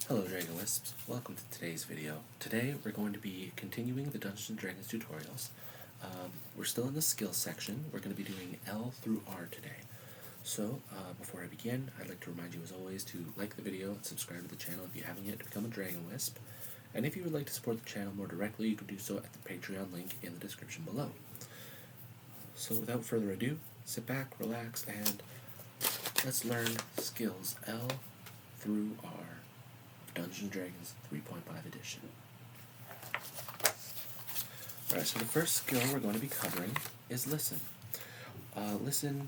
Hello Dragon Wisps, welcome to today's video. Today we're going to be continuing the Dungeons & Dragons tutorials. We're still in the skills section. We're going to be doing L through R today. So before I begin, I'd like to remind you as always to like the video and subscribe to the channel if you haven't yet to become a Dragon Wisp. And if you would like to support the channel more directly, you can do so at the Patreon link in the description below. So without further ado, sit back, relax, and let's learn skills L through R. Dungeons & Dragons 3.5 edition. Alright, so the first skill we're going to be covering is Listen. Listen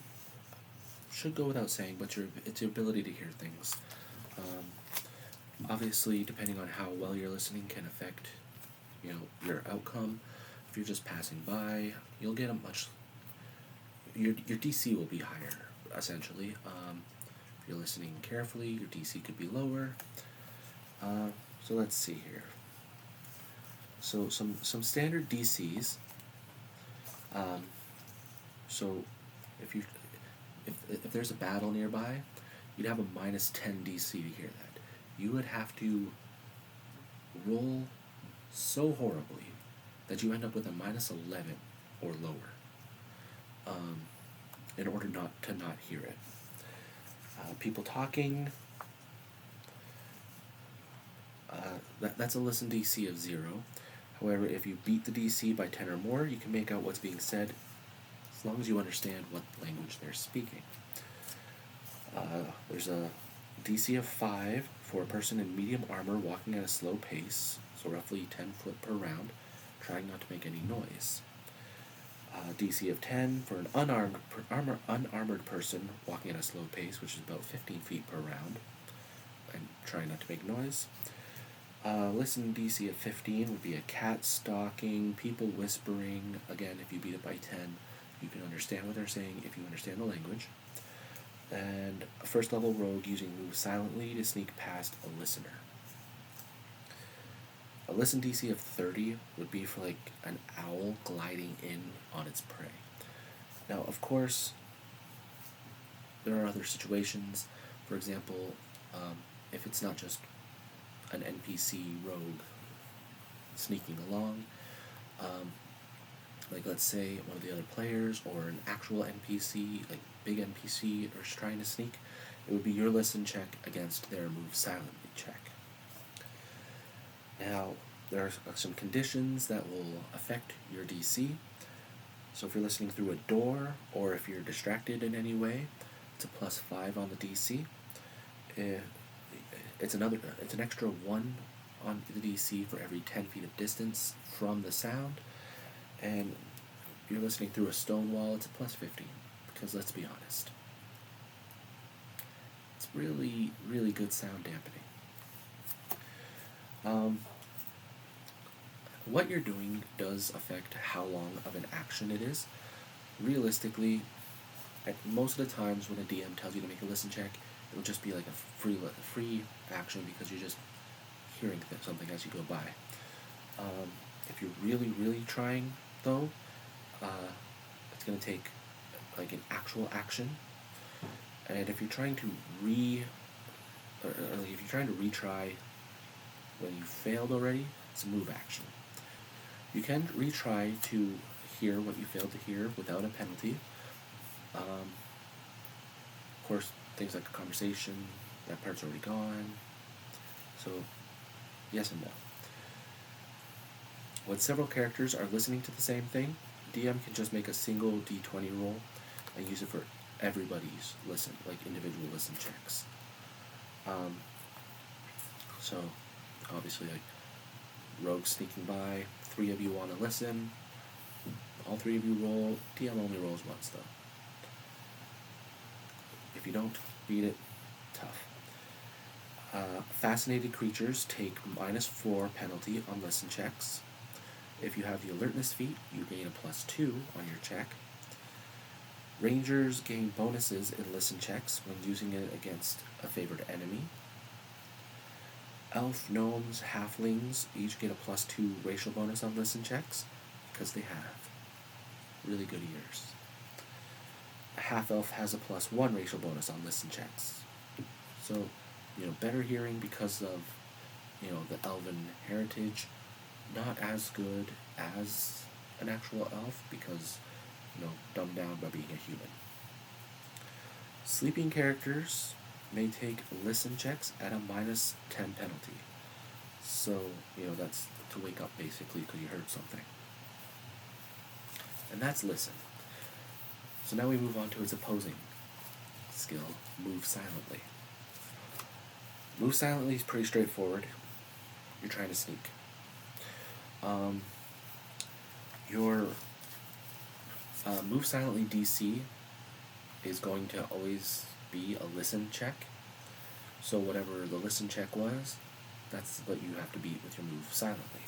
should go without saying, but it's your ability to hear things. Obviously, depending on how well you're listening can affect, your outcome. If you're just passing by, you'll get your DC will be higher, essentially. If you're listening carefully, your DC could be lower. So let's see here. So some standard DCs. So if there's a battle nearby, you'd have a -10 DC to hear that. You would have to roll so horribly that you end up with a -11 or lower, in order not hear it. People talking. That's a listen DC of 0. However, if you beat the DC by 10 or more, you can make out what's being said as long as you understand what language they're speaking. There's a DC of 5 for a person in medium armor walking at a slow pace, so roughly 10 foot per round, trying not to make any noise. DC of 10 for an unarmored person walking at a slow pace, which is about 15 feet per round, and trying not to make noise. Listen DC of 15 would be a cat stalking, people whispering. Again, if you beat it by 10, you can understand what they're saying if you understand the language. And a first level rogue using move silently to sneak past a listener. A listen DC of 30 would be for like an owl gliding in on its prey. Now, of course, there are other situations. For example, if it's not just an NPC rogue sneaking along, like let's say one of the other players or an actual NPC, like big NPC, are trying to sneak, it would be your listen check against their move silently check. Now, there are some conditions that will affect your DC. So if you're listening through a door, or if you're distracted in any way, it's a +5 on the DC. It's an extra 1 on the DC for every 10 feet of distance from the sound. And if you're listening through a stone wall, it's a +15, because let's be honest, it's really, really good sound dampening. What you're doing does affect how long of an action it is. Realistically, at most of the times when a DM tells you to make a listen check, it'll just be like a free action because you're just hearing something as you go by. If you're really, really trying, though, it's going to take like an actual action. And if you're trying to retry when you failed already, it's a move action. You can retry to hear what you failed to hear without a penalty. Of course, things like a conversation, that part's already gone. So, yes and no. When several characters are listening to the same thing, DM can just make a single D20 roll and use it for everybody's individual listen checks. So, obviously, like rogue sneaking by, 3 of you want to listen, all 3 of you roll. DM only rolls once, though. If you don't beat it, tough. Fascinated creatures take -4 penalty on listen checks. If you have the alertness feat, you gain a +2 on your check. Rangers gain bonuses in listen checks when using it against a favored enemy. Elf, gnomes, halflings each get a +2 racial bonus on listen checks because they have really good ears. A half-elf has a +1 racial bonus on listen checks. So, better hearing because of the elven heritage, not as good as an actual elf because, dumbed down by being a human. Sleeping characters may take listen checks at a -10 penalty. So, that's to wake up basically because you heard something. And that's listen. So now we move on to its opposing skill, move silently. Move silently is pretty straightforward. You're trying to sneak. Your move silently DC is going to always be a listen check. So whatever the listen check was, that's what you have to beat with your move silently.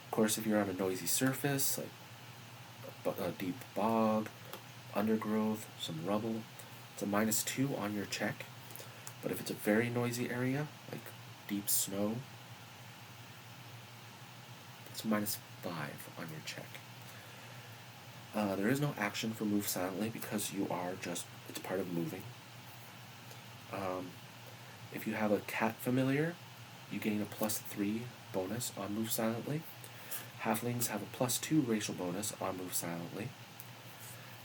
Of course, if you're on a noisy surface, like a deep bog, undergrowth, some rubble, it's a -2 on your check. But if it's a very noisy area, like deep snow, it's -5 on your check. There is no action for move silently because it's part of moving. If you have a cat familiar, you gain a +3 bonus on move silently. Halflings have a +2 racial bonus on move silently.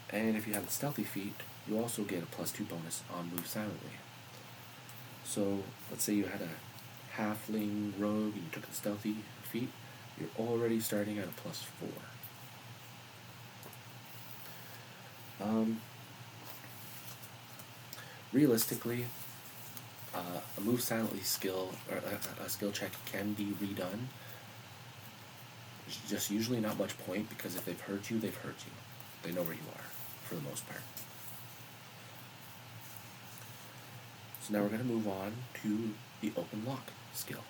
And if you have a stealthy feat, you also get a +2 bonus on move silently. So let's say you had a halfling rogue and you took the stealthy feat, you're already starting at a +4. Realistically, a move silently skill or a skill check can be redone. There's just usually not much point because if they've heard you, they've heard you. They know where you are for the most part. So now we're going to move on to the open lock skill.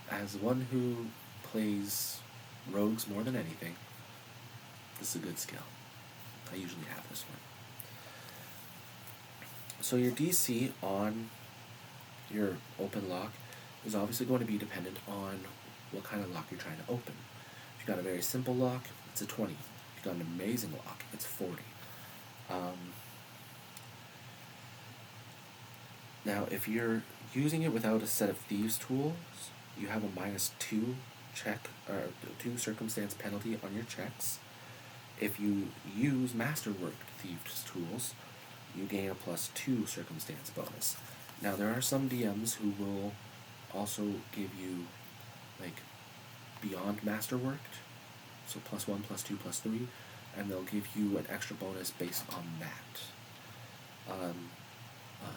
As one who plays rogues more than anything, this is a good skill. I usually have this one. So your DC on your open lock is obviously going to be dependent on what kind of lock you're trying to open. If you've got a very simple lock, it's a 20. If you've got an amazing lock, it's 40. Now, if you're using it without a set of thieves tools, you have a -2 check or 2 circumstance penalty on your checks. If you use masterwork thieves tools, you gain a +2 circumstance bonus. Now, there are some DMs who will also give you beyond masterworked, so +1, +2, +3, and they'll give you an extra bonus based on that.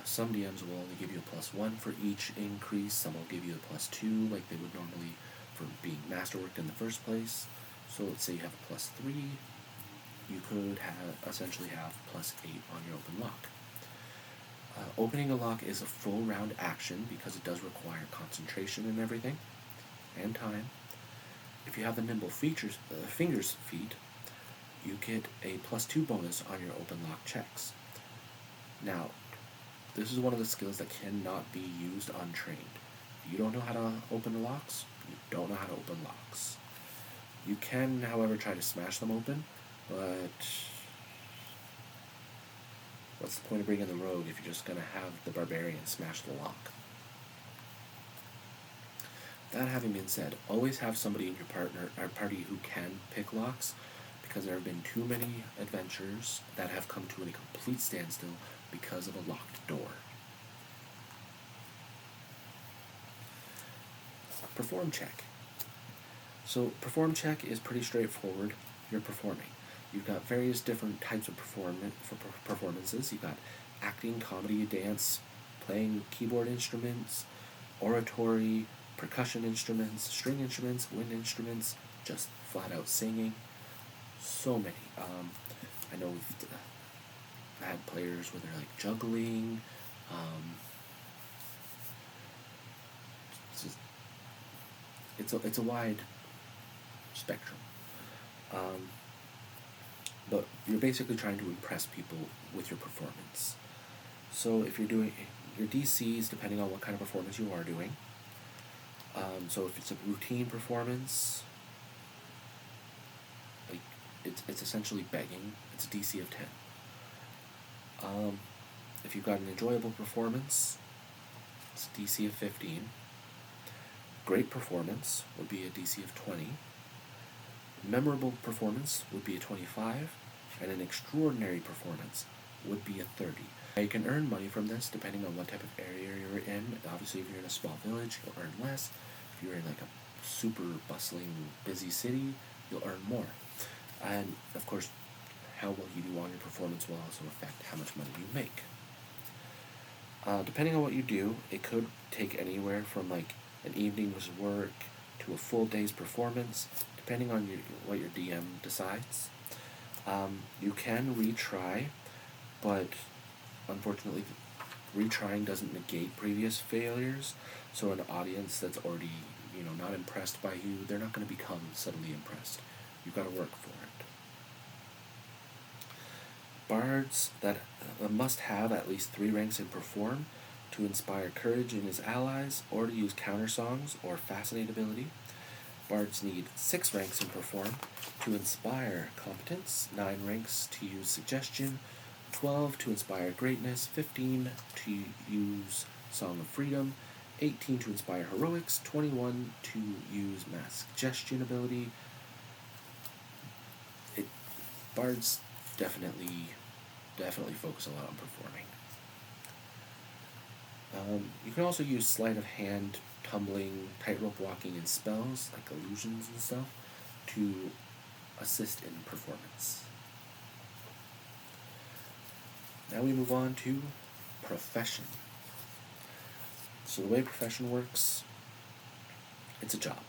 Some DMs will only give you a +1 for each increase. Some will give you a +2 like they would normally for being masterworked in the first place. So let's say you have a +3, you could essentially have +8 on your open lock. Opening a lock is a full round action because it does require concentration and everything, and time. If you have the nimble fingers feat, you get a +2 bonus on your open lock checks. Now, this is one of the skills that cannot be used untrained. If you don't know how to open locks, you don't know how to open locks. You can, however, try to smash them open, but what's the point of bringing the rogue if you're just going to have the barbarian smash the lock? That having been said, always have somebody in your party who can pick locks, because there have been too many adventures that have come to a complete standstill because of a locked door. Perform check. So perform check is pretty straightforward. You're performing. You've got various different types of performances. You've got acting, comedy, dance, playing keyboard instruments, oratory, percussion instruments, string instruments, wind instruments, just flat out singing. So many. I know we've had players where they're juggling. It's a wide spectrum. But you're basically trying to impress people with your performance. So if you're doing your DCs, depending on what kind of performance you are doing. So if it's a routine performance, it's essentially begging. It's a DC of 10. If you've got an enjoyable performance, it's a DC of 15. Great performance would be a DC of 20. Memorable performance would be a 25. And an extraordinary performance would be a 30. Now you can earn money from this depending on what type of area you're in. Obviously, if you're in a small village, you'll earn less. If you're in like a super bustling, busy city, you'll earn more. And of course, how well you do on your performance will also affect how much money you make. Depending on what you do, it could take anywhere from like an evening's work to a full day's performance, depending on what your DM decides. You can retry, but unfortunately, retrying doesn't negate previous failures. So an audience that's already, not impressed by you, they're not going to become suddenly impressed. You've got to work for it. Bards that must have at least 3 ranks in Perform to inspire courage in his allies, or to use counter songs or fascinate ability. Bards need 6 ranks in Perform to inspire competence, 9 ranks to use suggestion, 12 to inspire greatness, 15 to use Song of Freedom, 18 to inspire heroics, 21 to use mass suggestion ability. Bards definitely focus a lot on performing. You can also use sleight of hand, tumbling, tightrope walking, and spells like illusions and stuff to assist in performance. Now we move on to profession. So the way profession works, it's a job.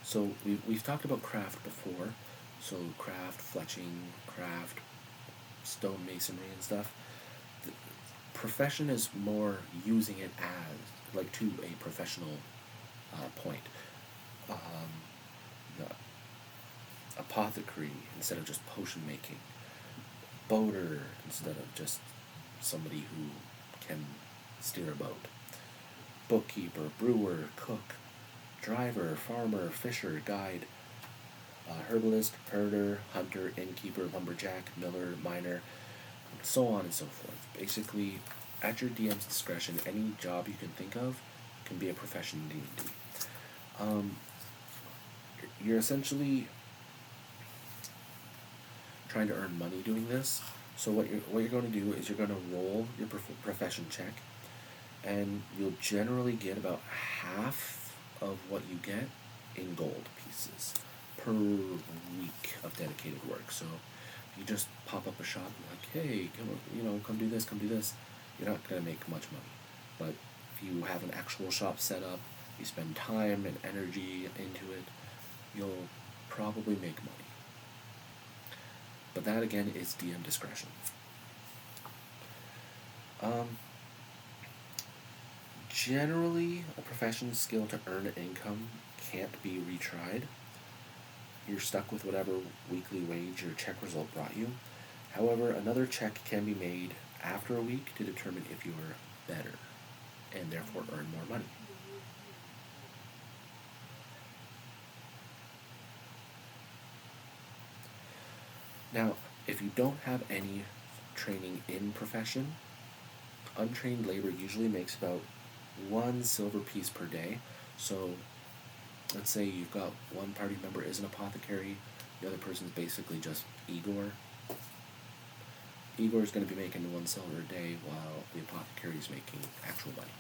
So we've talked about craft before. So craft, fletching, craft, stonemasonry and stuff. The profession is more using it as, like, to a professional point. The apothecary instead of just potion making. Boater instead of just somebody who can steer a boat. Bookkeeper, brewer, cook, driver, farmer, fisher, guide, herbalist, herder, hunter, innkeeper, lumberjack, miller, miner, and so on and so forth. Basically, at your DM's discretion, any job you can think of can be a profession in D&D. You're essentially trying to earn money doing this. So what you're going to do is you're going to roll your profession check, and you'll generally get about half of what you get in gold pieces per week of dedicated work. So if you just pop up a shop and like, hey, come do this, you're not going to make much money. But if you have an actual shop set up, you spend time and energy into it, you'll probably make money. But that, again, is DM discretion. Generally, a profession skill to earn an income can't be retried. You're stuck with whatever weekly wage your check result brought you. However, another check can be made after a week to determine if you are better, and therefore earn more money. Now, if you don't have any training in profession, untrained labor usually makes about 1 silver piece per day. So let's say you've got one party member is an apothecary, the other person's basically just Igor. Igor's going to be making 1 silver a day while the apothecary is making actual money.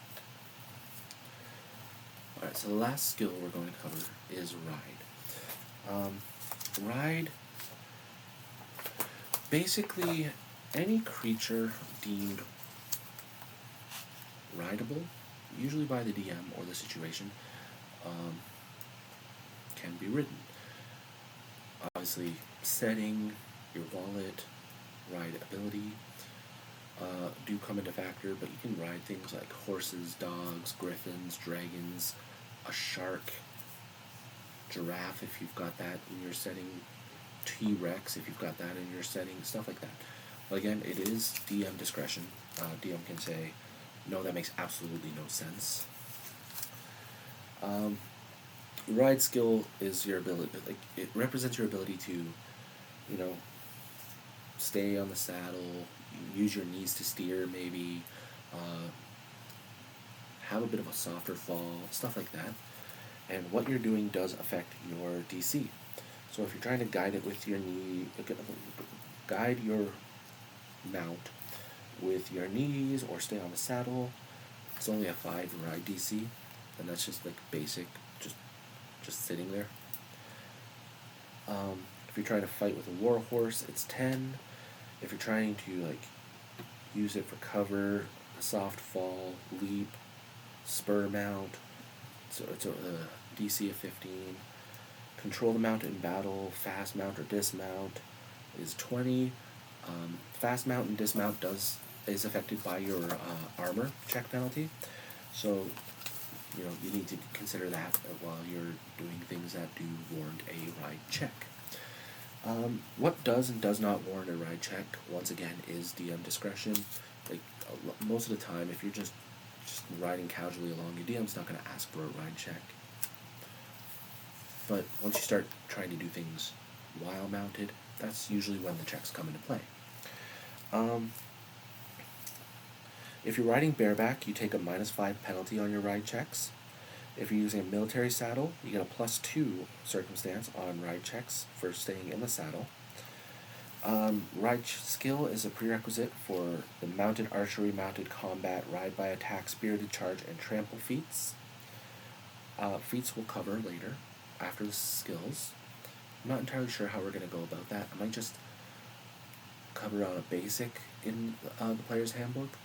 Alright, so the last skill we're going to cover is ride. Ride, basically any creature deemed rideable, usually by the DM or the situation, can be ridden. Obviously, setting, your wallet, ride ability do come into factor, but you can ride things like horses, dogs, griffins, dragons, a shark, giraffe if you've got that in your setting, T-Rex if you've got that in your setting, stuff like that. But again, it is DM discretion. DM can say, no, that makes absolutely no sense. Ride skill is your ability, like, it represents your ability to, stay on the saddle, use your knees to steer maybe, have a bit of a softer fall, stuff like that. And what you're doing does affect your DC. So if you're trying to guide it with your knee, guide your mount with your knees or stay on the saddle, it's only a 5 ride DC, and that's just like basic, just sitting there. If you're trying to fight with a war horse, it's 10. If you're trying to like use it for cover, soft fall, leap, spur mount, so it's a DC of 15. Control the mount in battle, fast mount or dismount is 20. Fast mount and dismount is affected by your armor check penalty, so you need to consider that while you're doing things that do warrant a ride check. What does and does not warrant a ride check, once again, is DM discretion. Like most of the time, if you're just riding casually along, your DM's not going to ask for a ride check. But once you start trying to do things while mounted, that's usually when the checks come into play. If you're riding bareback, you take a -5 penalty on your ride checks. If you're using a military saddle, you get a +2 circumstance on ride checks for staying in the saddle. Ride skill is a prerequisite for the mounted archery, mounted combat, ride by attack, spirited charge, and trample feats. Feats we'll cover later, after the skills. I'm not entirely sure how we're going to go about that. I might just cover on a basic in the player's handbook.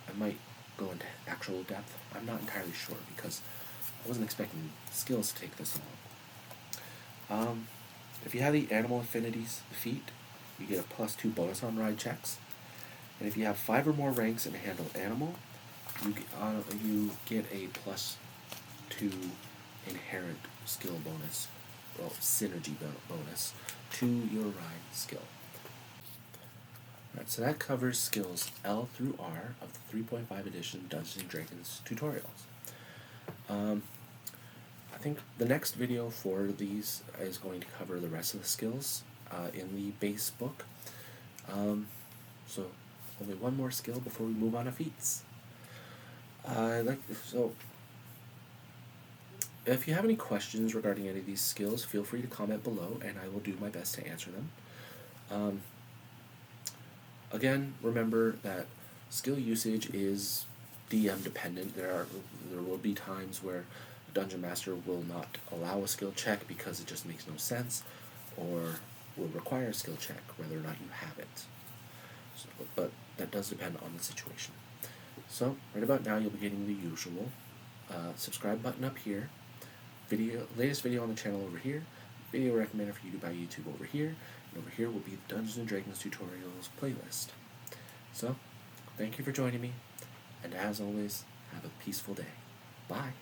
I might go into actual depth. I'm not entirely sure because I wasn't expecting skills to take this long. If you have the animal affinities feat, you get a +2 bonus on ride checks. And if you have 5 or more ranks in handle animal, you get a +2 inherent skill bonus, well, synergy bonus to your ride skill. Alright, so that covers skills L through R of the 3.5 edition Dungeons & Dragons tutorials. I think the next video for these is going to cover the rest of the skills in the base book. So only one more skill before we move on to feats. If you have any questions regarding any of these skills, feel free to comment below and I will do my best to answer them. Again, remember that skill usage is DM dependent. There will be times where a dungeon master will not allow a skill check because it just makes no sense, or will require a skill check whether or not you have it. But that does depend on the situation. So right about now you'll be getting the usual subscribe button up here, latest video on the channel over here, video recommended for you by YouTube over here, and over here will be the Dungeons & Dragons tutorials playlist. So, thank you for joining me, and as always, have a peaceful day. Bye!